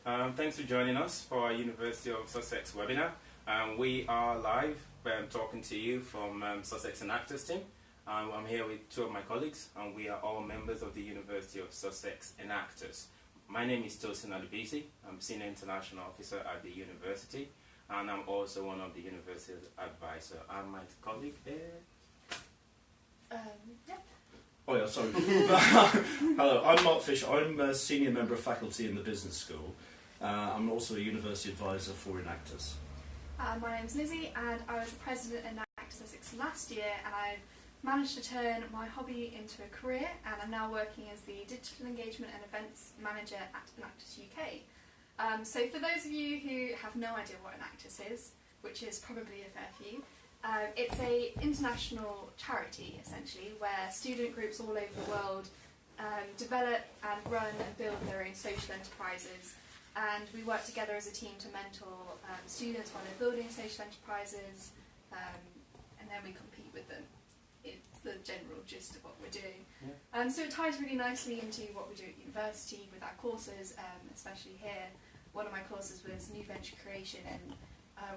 Thanks for joining us for our University of Sussex webinar. We are live talking to you from Sussex Enactors team. I'm here with two of my colleagues, and we are all members of the University of Sussex Enactors. My name is Tosin Adubisi. I'm Senior International Officer at the university, and I'm also one of the university's advisor. And my colleague is... Yeah. Oh yeah, sorry. Hello, I'm Mark Fisher. I'm a senior member of faculty in the business school. I'm also a university advisor for Enactors. My name's Lizzie, and I was the president at Enactors Sussex last year, and I've managed to turn my hobby into a career, and I'm now working as the digital engagement and events manager at Enactors UK. So for those of you who have no idea what Enactors is, which is probably a fair few, it's an international charity, essentially, where student groups all over the world develop and run and build their own social enterprises. And we work together as a team to mentor students while they're building social enterprises, and then we compete with them. It's the general gist of what we're doing. Yeah. So it ties really nicely into what we do at university with our courses, especially here. One of my courses was New Venture Creation, and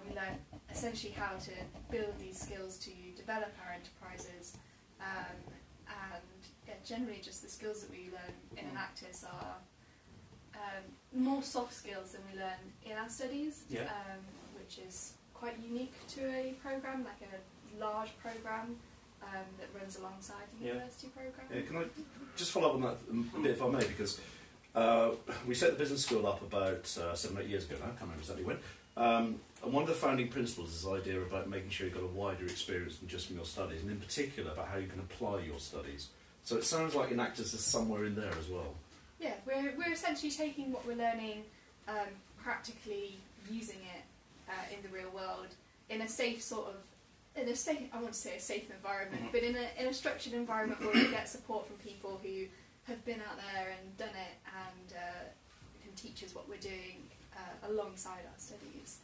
we learned essentially how to build these skills to develop our enterprises, and generally just the skills that we learn in Enactors are more soft skills than we learn in our studies, which is quite unique to a programme, like a large programme that runs alongside the university programme. Yeah, can I just follow up on that a bit if I may, because we set the business school up about 7 or 8 years ago now, I can't remember exactly when. And one of the founding principles is the idea about making sure you've got a wider experience than just from your studies, and in particular about how you can apply your studies. So it sounds like Enactors is somewhere in there as well. Yeah, we're essentially taking what we're learning, practically using it in the real world in a safe sort of, I want to say a safe environment, but in a structured environment where we get support from people who have been out there and done it and can teach us what we're doing alongside our studies.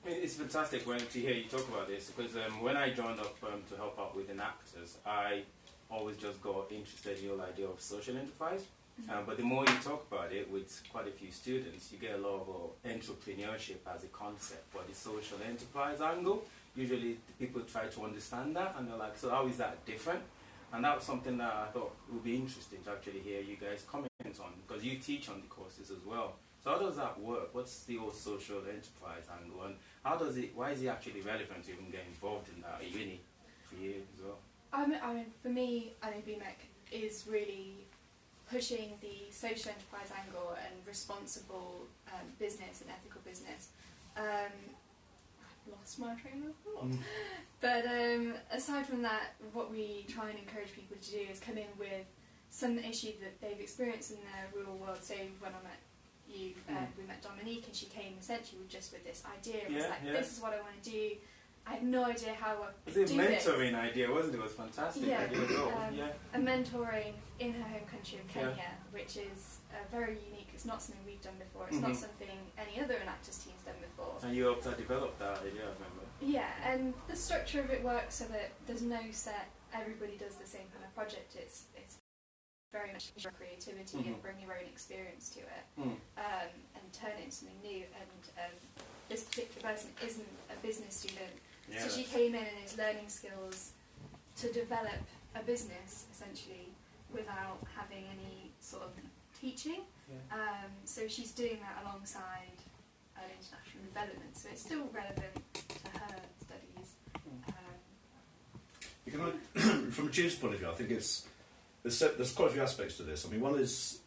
It's fantastic to hear you talk about this, because when I joined up to help out with Enactors, I always just got interested in the whole idea of social enterprise. But the more you talk about it with quite a few students, you get a lot of entrepreneurship as a concept, but the social enterprise angle, usually people try to understand that, and they're like, so how is that different? And that was something that I thought would be interesting to actually hear you guys comment on, because you teach on the courses as well. So how does that work? What's the whole social enterprise angle, and why is it actually relevant to even get involved in that at uni for you as well? I mean, for me, I know BMEC is really pushing the social enterprise angle and responsible business and ethical business. I've lost my train of thought. But aside from that, what we try and encourage people to do is come in with some issue that they've experienced in their real world. So when I met you, we met Dominique, and she came essentially with this idea. It was this is what I want to do. I had no idea how I could do this. It was a mentoring idea, wasn't it? It was a fantastic idea as well. A mentoring in her home country of Kenya, which is very unique. It's not something we've done before. It's not something any other Enactors team's done before. And you helped her develop that idea, I remember. Yeah, and the structure of it works so that there's no set, everybody does the same kind of project. It's very much your creativity and bring your own experience to it, and turn it into something new. And this particular person isn't a business student. Yeah, so she came in and is learning skills to develop a business, essentially, without having any sort of teaching. So she's doing that alongside international development, so it's still relevant to her studies. From a tutor's point of view, I think there's quite a few aspects to this. I mean, one is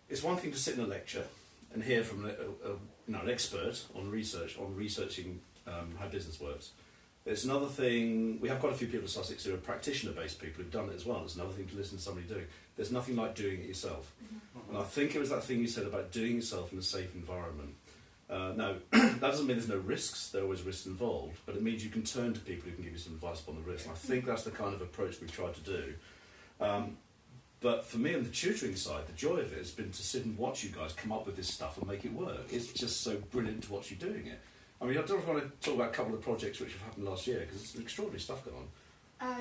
it's one thing to sit in a lecture and hear from an expert on researching how business works. It's another thing, we have quite a few people in Sussex who are practitioner-based people who've done it as well. It's another thing to listen to somebody do. There's nothing like doing it yourself. And I think it was that thing you said about doing yourself in a safe environment. Now, that doesn't mean there's no risks. There are always risks involved, but it means you can turn to people who can give you some advice upon the risk. And I think that's the kind of approach we've tried to do. But for me on the tutoring side, the joy of it has been to sit and watch you guys come up with this stuff and make it work. It's just so brilliant to watch you doing it. I mean, I don't want to talk about a couple of projects which have happened last year, because there's extraordinary stuff going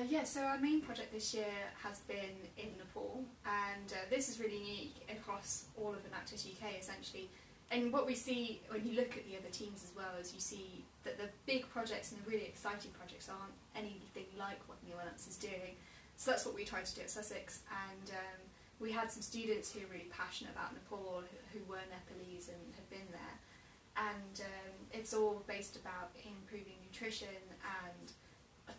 Yeah, so our main project this year has been in Nepal, and this is really unique across all of Enactus UK essentially. And what we see when you look at the other teams as well is you see that the big projects and the really exciting projects aren't anything like what Nuance is doing. So that's what we tried to do at Sussex, and we had some students who are really passionate about Nepal, who were Nepalese and have been there. And it's all based about improving nutrition, and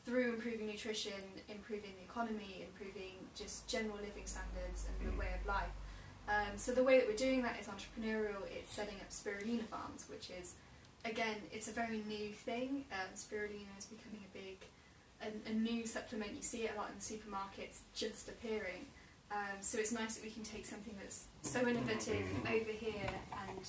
through improving nutrition, improving the economy, improving just general living standards and the way of life. So the way that we're doing that is entrepreneurial. It's setting up spirulina farms, which is, again, it's a very new thing. Spirulina is becoming a new supplement. You see it a lot in the supermarkets, just appearing. So it's nice that we can take something that's so innovative over here and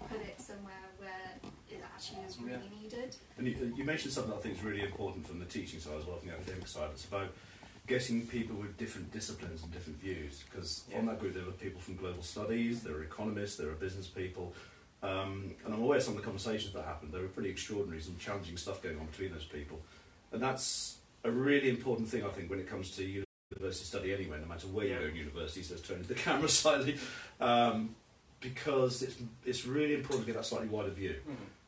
put it somewhere where it actually is really needed. And you mentioned something that I think is really important from the teaching side as well, from the academic side. It's about getting people with different disciplines and different views, because on that group there were people from global studies, there were economists, there were business people, and I'm aware of some of the conversations that happened. There were pretty extraordinary, some challenging stuff going on between those people, and that's a really important thing I think when it comes to university study anyway, no matter where you go in university. So let's turn to the camera slightly, because it's really important to get that slightly wider view.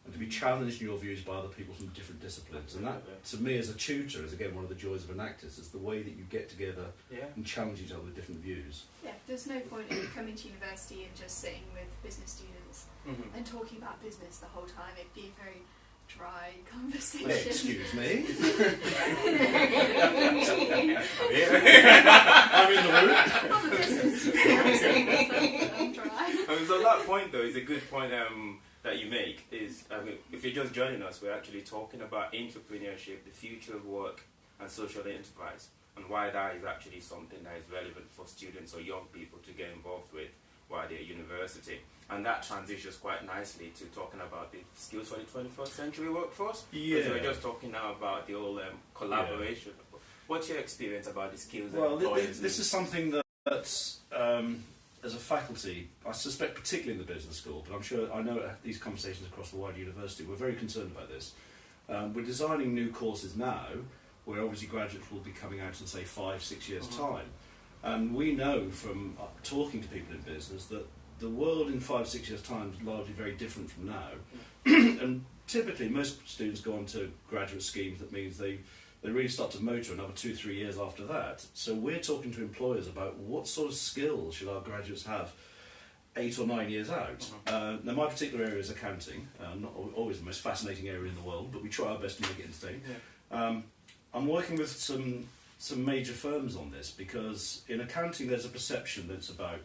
And to be challenged in your views by other people from different disciplines. And that, to me as a tutor, is again one of the joys of Enactus, is the way that you get together and challenge each other with different views. Yeah, there's no point in coming to university and just sitting with business students and talking about business the whole time. It'd be a very dry conversation. Excuse me? I'm in the room. I'm a business student, I'm dry. So that point though is a good point that you make, is if you're just joining us, we're actually talking about entrepreneurship, the future of work and social enterprise, and why that is actually something that is relevant for students or young people to get involved with while they're at university. And that transitions quite nicely to talking about the skills for the 21st century workforce. Because we're just talking now about the whole collaboration. What's your experience about the skills? Well, this is something that as a faculty, I suspect particularly in the business school, but I'm sure I know these conversations across the wider university, we're very concerned about this. We're designing new courses now where obviously graduates will be coming out in say 5-6 years time, and we know from talking to people in business that the world in 5-6 years time is largely very different from now. And typically most students go on to graduate schemes that means they really start to motor another 2-3 years after that. So we're talking to employers about what sort of skills should our graduates have 8 or 9 years out. Now my particular area is accounting, not always the most fascinating area in the world, but we try our best to make it interesting. I'm working with some major firms on this, because in accounting there's a perception that it's about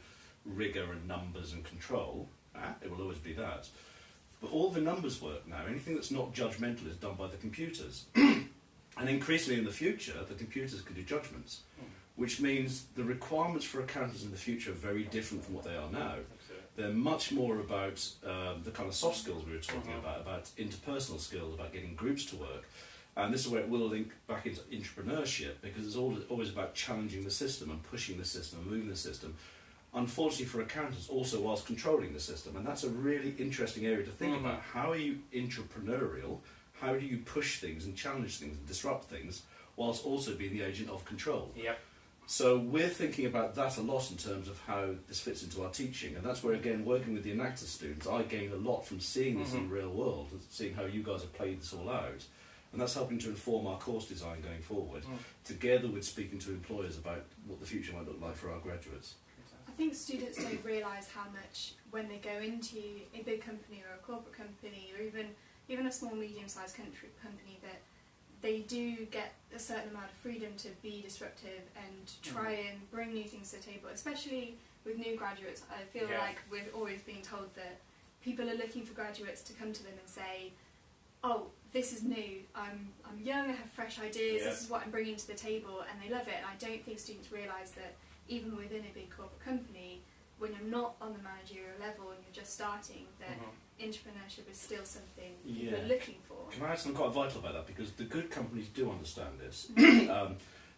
rigour and numbers and control. It will always be that. But all the numbers work now. Anything that's not judgmental is done by the computers. And increasingly in the future, the computers can do judgments, which means the requirements for accountants in the future are very different from what they are now. They're much more about the kind of soft skills we were talking about interpersonal skills, about getting groups to work. And this is where it will link back into entrepreneurship, because it's always about challenging the system and pushing the system and moving the system. Unfortunately for accountants, also whilst controlling the system. And that's a really interesting area to think about. How are you entrepreneurial? How do you push things and challenge things and disrupt things whilst also being the agent of control? So we're thinking about that a lot in terms of how this fits into our teaching. And that's where, again, working with the Enactus students, I gain a lot from seeing this in the real world, and seeing how you guys have played this all out. And that's helping to inform our course design going forward, together with speaking to employers about what the future might look like for our graduates. I think students don't realise how much, when they go into a big company or a corporate company, or even a small medium-sized company, that they do get a certain amount of freedom to be disruptive and try and bring new things to the table, especially with new graduates. I feel like we're always being told that people are looking for graduates to come to them and say, oh, this is new, I'm young, I have fresh ideas, this is what I'm bringing to the table, and they love it. And I don't think students realise that even within a big corporate company, when you're not on the managerial level and you're just starting, that entrepreneurship is still something people are looking for. Can I add something quite vital about that? Because the good companies do understand this.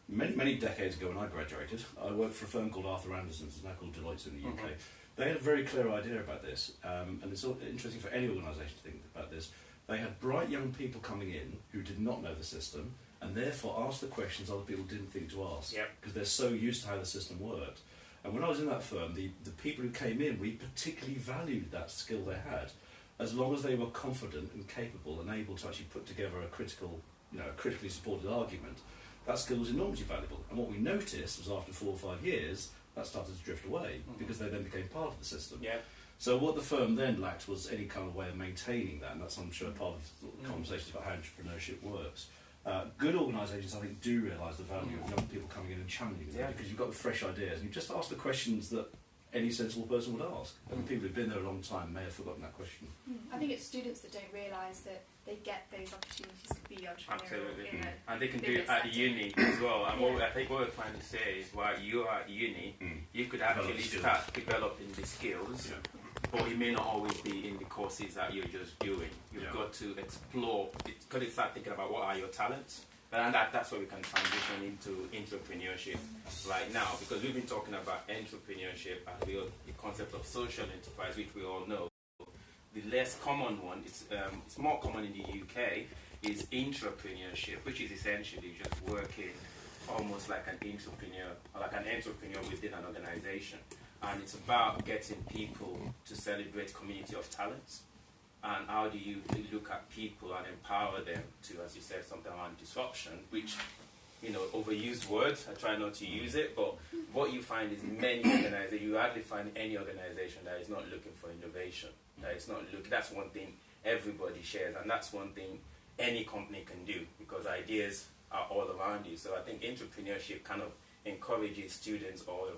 Many decades ago when I graduated, I worked for a firm called Arthur Andersen's, it's now called Deloitte in the UK. They had a very clear idea about this, and it's interesting for any organisation to think about this. They had bright young people coming in who did not know the system, and therefore ask the questions other people didn't think to ask, Yep. because they're so used to how the system worked. And when I was in that firm, the people who came in, we particularly valued that skill they had, as long as they were confident and capable and able to actually put together a critically supported argument. That skill was enormously valuable. And what we noticed was after 4 or 5 years, that started to drift away because they then became part of the system. Yeah. So what the firm then lacked was any kind of way of maintaining that, and that's, I'm sure, part of the conversation about how entrepreneurship works. Good organisations, I think, do realise the value of young people coming in and challenging them, because you've got the fresh ideas, and you just ask the questions that any sensible person would ask. And people who've been there a long time may have forgotten that question. I think it's students that don't realise that they get those opportunities to be entrepreneurial. Absolutely. And they can do bigger it at setting. uni as well. And Yeah. I think what we're trying to say is while you are at uni, you could Develop actually skills. start developing the skills, Yeah. but it may not always be in the courses that you're just doing. You've Yeah. got to explore, got to start thinking about what are your talents. And that's where we can transition into entrepreneurship right now, because we've been talking about entrepreneurship and the concept of social enterprise, which we all know. The less common one, it's more common in the UK, is intrapreneurship, which is essentially just working almost like an entrepreneur, or like an entrepreneur within an organization. And it's about getting people to celebrate community of talents. And how do you look at people and empower them to, as you said, something around disruption, which, overused words, I try not to use it, but what you find is many organizations, you hardly find any organization that is not looking for innovation, that's one thing everybody shares, and that's one thing any company can do, because ideas are all around you. So I think entrepreneurship kind of encourages students or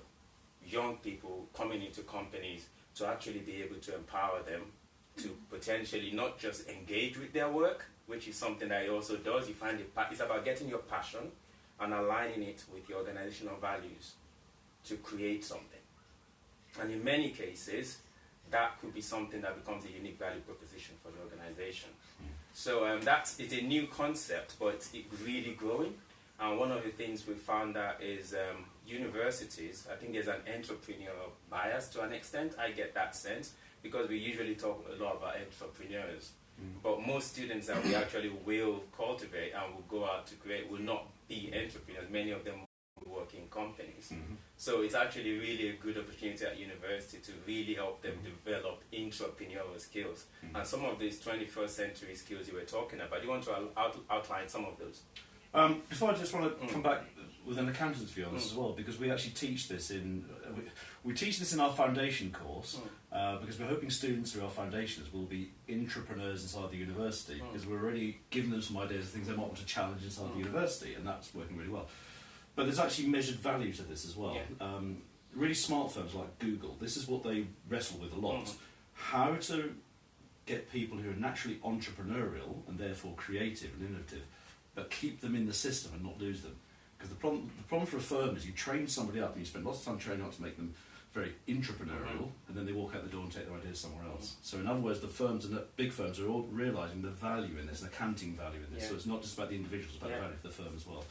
young people coming into companies to actually be able to empower them to potentially not just engage with their work, which is something that it also does. You find it's about getting your passion and aligning it with your organizational values to create something. And in many cases, that could be something that becomes a unique value proposition for the organization. So it's a new concept, but it's really growing. And one of the things we found that is universities, I think there's an entrepreneurial bias to an extent. I get that sense, because we usually talk a lot about entrepreneurs, but most students that we actually will cultivate and will go out to create will not be entrepreneurs. Many of them will work in companies. So it's actually really a good opportunity at university to really help them develop entrepreneurial skills. And some of these 21st century skills you were talking about, do you want to outline some of those? Before I just want to come back with an accountant's view on this as well, because we actually teach this we teach this in our foundation course, because we're hoping students through our foundations will be intrapreneurs inside the university, because we're already giving them some ideas of things they might want to challenge inside the university, and that's working really well. But there's actually measured value to this as well. Yeah. Really smart firms like Google, this is what they wrestle with a lot. How to get people who are naturally entrepreneurial and therefore creative and innovative, but keep them in the system and not lose them. Because the problem for a firm is you train somebody up and you spend lots of time training up to make them very intrapreneurial, and then they walk out the door and take their ideas somewhere else. So in other words, the firms and the big firms are all realising the value in this, an accounting value in this. So it's not just about the individuals, it's about the value for the firm as well.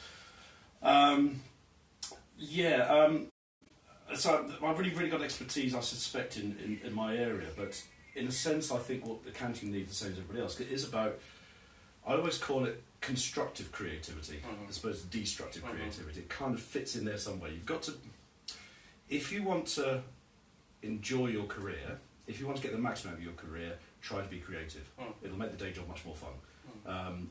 So I've really got expertise, I suspect, in my area, but in a sense I think what accounting needs the same as everybody else. It is about, I always call it constructive creativity as opposed to destructive creativity. It kind of fits in there somewhere. You've got to, if you want to enjoy your career, if you want to get the maximum out of your career, try to be creative. It'll make the day job much more fun.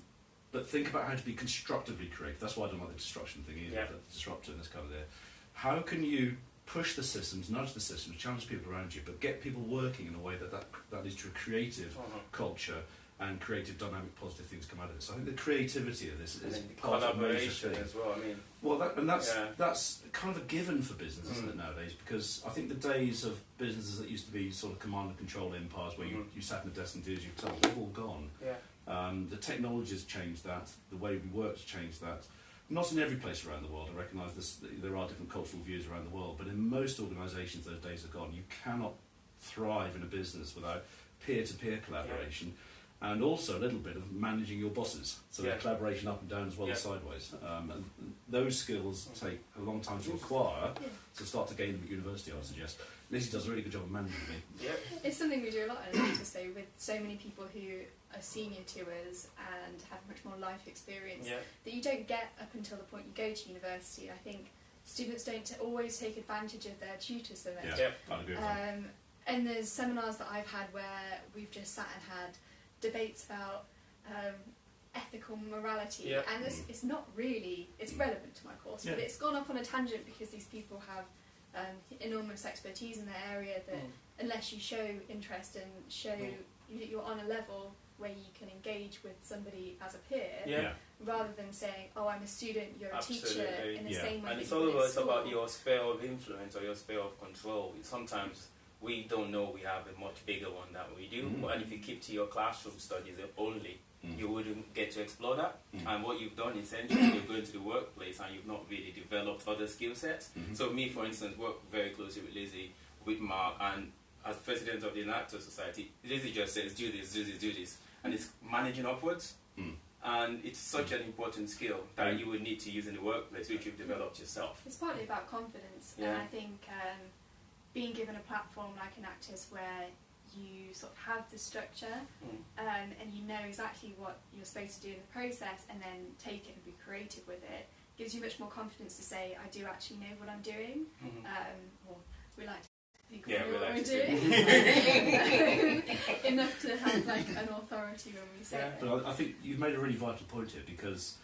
But think about how to be constructively creative. That's why I don't like the destruction thing either, the disruptor and this kind of there. How can you push the systems, nudge the systems, challenge people around you, but get people working in a way that leads to a creative culture and creative, dynamic, positive things come out of it. So I think the creativity of this is part of the major thing as well. I mean, that's kind of a given for business, isn't it, nowadays? Because I think the days of businesses that used to be sort of command and control empires, where you sat in the desk and did as you were told, they've all gone. The technology has changed that. The way we work has changed that. Not in every place around the world. I recognise there are different cultural views around the world, but in most organisations, those days are gone. You cannot thrive in a business without peer-to-peer collaboration. And also a little bit of managing your bosses, so collaboration up and down as well as sideways. And those skills take a long time to acquire, to start to gain them at university, I would suggest. Lizzie does a really good job of managing me. It's something something we do a lot in Actus, so with so many people who are senior to us and have much more life experience that you don't get up until the point you go to university. And I think students don't always take advantage of their tutors so much. Yeah, I agree with that. And there's seminars that I've had where we've just sat and had debates about ethical morality, and it's not really, it's relevant to my course, but it's gone off on a tangent because these people have enormous expertise in their area that unless you show interest and show that you're on a level where you can engage with somebody as a peer, rather than saying, oh, I'm a student, you're a teacher, in the same way. And it's all about your sphere of influence or your sphere of control. Sometimes we don't know we have a much bigger one than we do, and if you keep to your classroom studies only, you wouldn't get to explore that. And what you've done essentially, you're going to the workplace and you've not really developed other skill sets. So me, for instance, work very closely with Lizzie, with Mark, and as president of the Enactus Society, Lizzie just says, do this, do this, do this. And it's managing upwards. And it's such an important skill that you would need to use in the workplace, which you've developed yourself. It's partly about confidence, and I think being given a platform like Enactus where you sort of have the structure and you know exactly what you're supposed to do in the process and then take it and be creative with it, gives you much more confidence to say, I do actually know what I'm doing. Or we like to think we know what we're doing. Enough to have like an authority when we say it. But I think you've made a really vital point here, because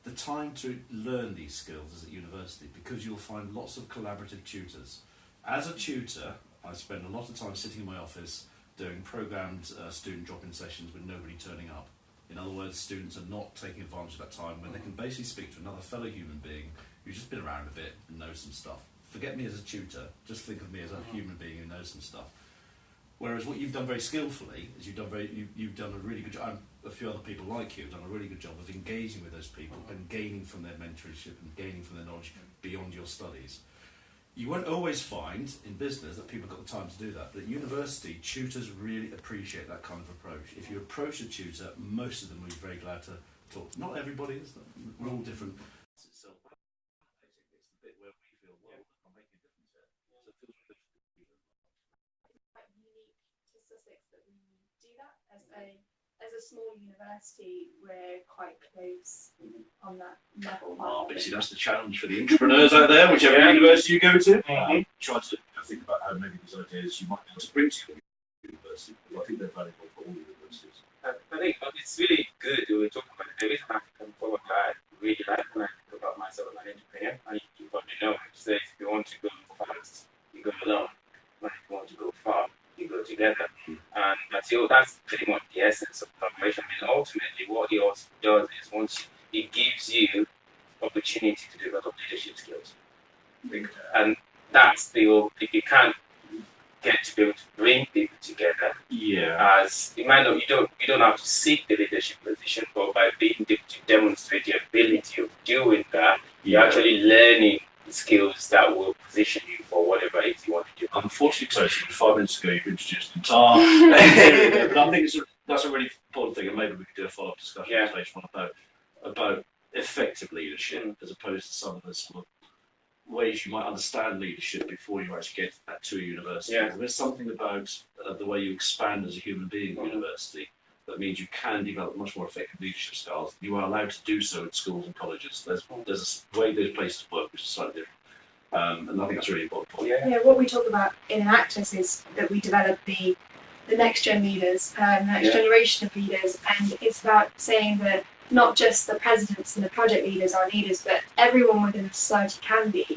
the time to learn these skills is at university, because you'll find lots of collaborative tutors. As a tutor, I spend a lot of time sitting in my office doing programmed student drop-in sessions with nobody turning up. In other words, students are not taking advantage of that time when they can basically speak to another fellow human being who's just been around a bit and knows some stuff. Forget me as a tutor, just think of me as a human being who knows some stuff. Whereas what you've done very skillfully is you've done a really good job. A few other people like you have done a really good job of engaging with those people and gaining from their mentorship and gaining from their knowledge beyond your studies. You won't always find in business that people have got the time to do that, but at university, tutors really appreciate that kind of approach. If you approach a tutor, most of them will be very glad to talk. Not everybody is, we're all different. It's the bit where we feel, well, I'm making a difference here. So it feels really quite unique to Sussex that we do that as a small university. We're quite close on that level. But you see, that's the challenge for the entrepreneurs out there, whichever university you go to. Try to think about how maybe these ideas you might be able to bring to your university. I think they're valuable for all universities. I think it's really good that we're talking about it. The reason I come forward, I really like when I think about myself as an entrepreneur. And you probably know, it says if you want to go fast, you go alone. But if you want to go far, you go together. And that's pretty much the essence of collaboration. I mean, ultimately, what it also does is it gives you opportunity to develop leadership skills. And that's if you can't get to be able to bring people together, as it might not, you don't have to seek the leadership position, but by being able to demonstrate your ability of doing that, you're actually learning skills that will position you for whatever it is you want to do. Unfortunately, 5 minutes ago you introduced guitar. But I think that's a really important thing, and maybe we could do a follow-up discussion later on about effective leadership as opposed to some of the sort of ways you might understand leadership before you actually get that to a university. There's something about the way you expand as a human being at university that means you can develop much more effective leadership styles. You are allowed to do so at schools and colleges. There's a way those places work which is slightly different. And I think that's a really important point. What we talk about in Enactus is that we develop the next gen leaders, the next generation of leaders, and it's about saying that not just the presidents and the project leaders are leaders, but everyone within the society can be.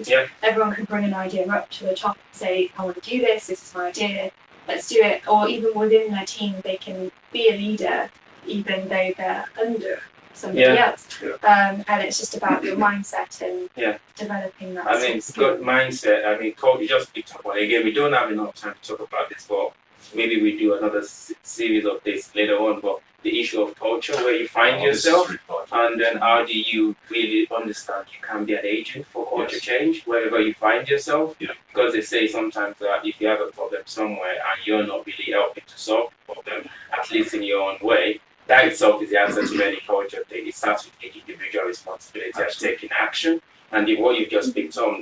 Everyone can bring an idea up to the top and say, I want to do this is my idea, let's do it. Or even within their team, they can be a leader, even though they're under somebody else. And it's just about your mindset and developing that. I mean, good mindset. I mean, you just picked up on it. Again, we don't have enough time to talk about this, but maybe we do another series of this later on. But the issue of culture, where you find yourself, and then how do you really understand you can be an agent for culture change wherever you find yourself? Because they say sometimes that if you have a problem somewhere and you're not really helping to solve the problem, at least in your own way, that itself is the answer to many culture things. It starts with taking individual responsibility and taking action. And what you've just picked on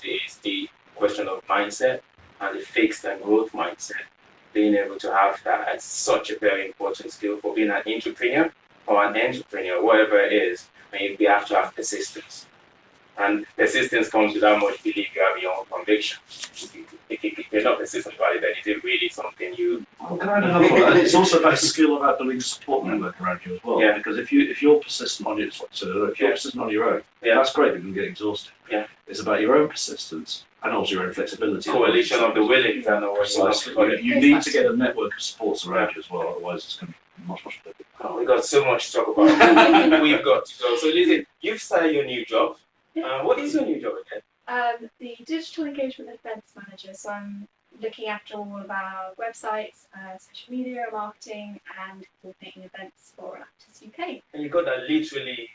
is the question of mindset and the fixed and growth mindset. being able to have that as such a very important skill for being an entrepreneur or an entrepreneur, whatever it is. And you have to have persistence. And persistence comes with how much belief you have in your own conviction. If you're not persistent about it, then is it really something you... Well, can I add another one? And it's also about skill about building a support network around you as well. Yeah. Because if you're persistent on your persistent on your own, that's great. You can get exhausted. Yeah. It's about your own persistence and also your own flexibility. Coalition of the willing. You need to get a network of supports around you as well. Otherwise, it's going to be much better. Oh, we've got so much to talk about. We've got to go. So, Lizzie, you've started your new job. What is your new job again? The Digital Engagement Events Manager. So I'm looking after all of our websites, social media, marketing, and coordinating events for Actors UK. And you got that literally.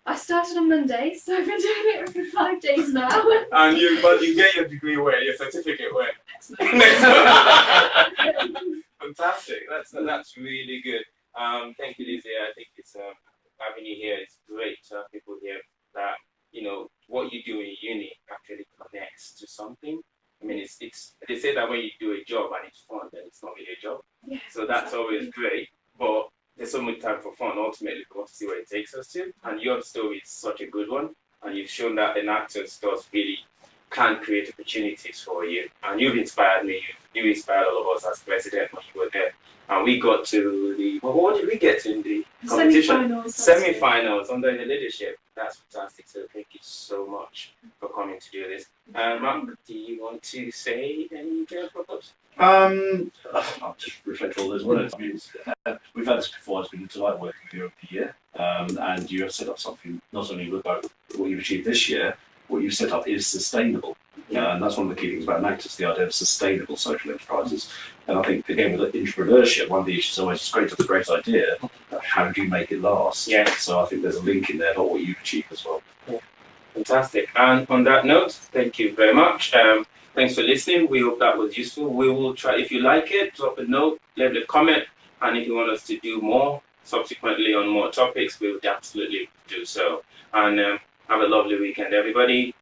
I started on Monday, so I've been doing it for 5 days now. And but you get your degree where? Your certificate where? Next Fantastic. That's really good. Thank you, Lizzie. I think it's having you here. It's great to have people here that what you do in uni actually connects to something. I mean, it's they say that when you do a job and it's fun, then it's not really a job. Yeah, so that's always great. But there's so much time for fun. Ultimately, we want to see where it takes us to. And your story is such a good one. And you've shown that an actor's does really can create opportunities for you. And you've inspired me. You inspired all of us as president when you were there. And we got to the, what did we get to in the competition? Semi-finals under the leadership. That's fantastic. So thank you so much for coming to do this. Mark, do you want to say any proposals? I'll just reflect all those words. I mean, we've had this before. It's been a delight working with you over the year. And you have set up something, not only about what you've achieved this year, what you've set up is sustainable. And that's one of the key things about Nactus, the idea of sustainable social enterprises. And I think, again, with entrepreneurship, one of the issues is always, it's great to have a great idea, but how do you make it last? Yeah. So I think there's a link in there about what you've achieved as well. Yeah. Fantastic. And on that note, thank you very much. Thanks for listening. We hope that was useful. We will try, if you like it, drop a note, leave a comment, and if you want us to do more subsequently on more topics, we would absolutely do so. And have a lovely weekend, everybody.